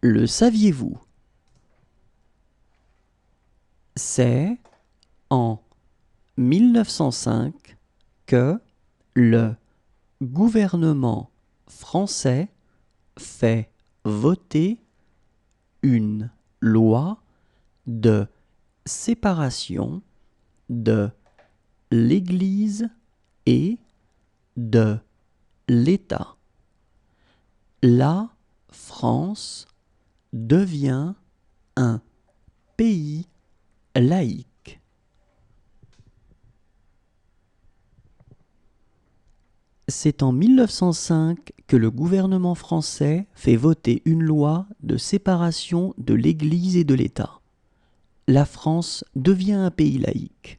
Le saviez-vous? C'est en 1905 que le gouvernement français fait voter une loi de séparation de l'Église et de l'État. La France devient un pays laïque. C'est en 1905 que le gouvernement français fait voter une loi de séparation de l'Église et de l'État. La France devient un pays laïque.